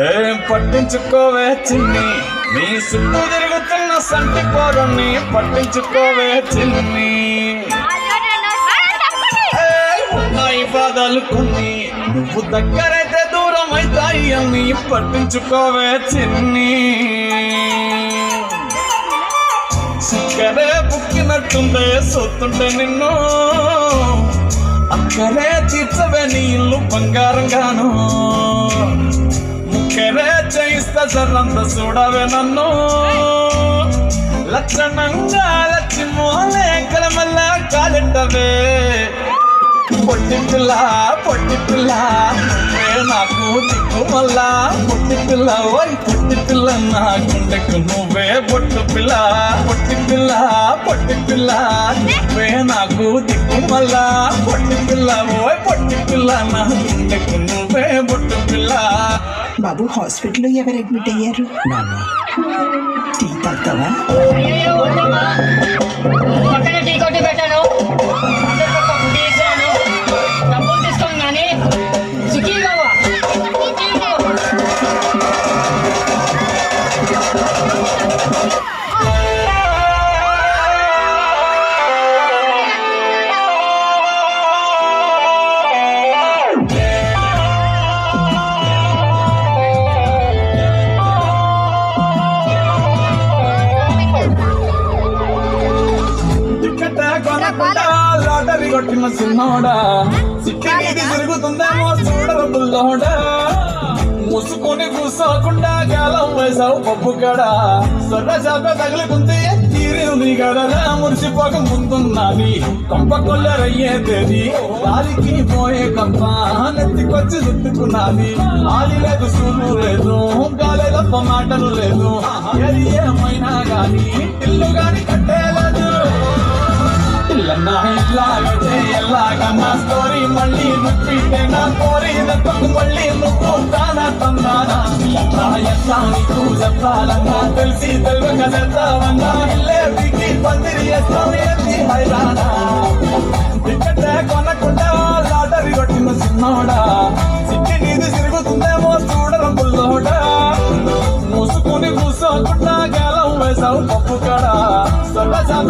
ఏం పట్టించుకోవే చిన్ని, నీ చుట్టూ తిరుగుతున్న సంటి పోరుని పట్టించుకోవే చిన్ని. ఉన్నాయి బాధలు కొన్ని, నువ్వు దగ్గరైతే దూరం అవుతాయి అని పట్టించుకోవే చిన్ని. చక్కరే బుక్కినట్టుండే సొత్తుంటే నిన్ను, అక్కడే తీర్చవే నీ ఇల్లు బంగారంగాను. ముక్కరే చేయిస్తా జరంత చూడవే నన్ను, లక్షణంగా లక్ష్మి మోలే కలమల్ల కాలిట్టవే. పొట్టి పిల్ల పొట్టి పిల్ల నువ్వే నాకు దిక్కు మళ్ళా. పొట్టి పిల్ల ఓయ్ పొట్టి పిల్ల నా గుండెకు నువ్వే బొట్టు పిల్ల. పొట్టి పిల్ల పొట్టి పిల్ల నువ్వే నాకు దిక్కు మళ్ళా. పొట్టి పిల్ల ఓయ్ పొట్టి పిల్ల నా గుండెకు నువ్వే బొట్టు పిల్ల. బాబు హాస్పిటల్లో ఎవరు అడ్మిట్ అయ్యారు? నాన్న టీ తాగుతావా? టీ కొట్టి పెట్టాను, డబ్బులు తీసుకోండి కానీ చికీ బాబా. లాటరీ కొట్టిన సిన్నోడా, సిక్కిది తిరుగుతుందేమో చూడర బుల్లోడా. ముసుకొని కూసోకుండా గాలం వేసావు పప్పు కడా. సొర్ర చేప తగులుకుంటే తీరి గడలా మురిసిపోక ముందున్నది. కొంప కొల్లరయ్యే తేది గాలికి పోయే కంప నెత్తికొచ్చి చుట్టుకున్నది. ఆలి లేదు సూలు లేదు గాలి తప్ప మాటలు లేదు. ఏది ఏమైనా గాని ఇల్లు గాని కట్టేలేదు. ఎలాగన్నా స్టోరీ మళ్ళీ రిపీట్ నా కోరి దెబ్బకు మళ్ళీ నువ్వు తానా తందానా. ఎట్లా నీకు చెప్పాలన్నా తెలిసి తెలియక చేస్తావన్నా. ఇల్లే పీకి పందిరి చేస్తావు ఏంటి హైరానా. టికెట్ కొనకుండా లాటరీ కొట్టిన సిన్నోడా, సిట్టి నీది తిరుగుతుందేమో చూడరం బుల్లోడా. మూసుకుని కూసోకుండా గేలం వేసావు పప్పు కడా. సొల్ల చేప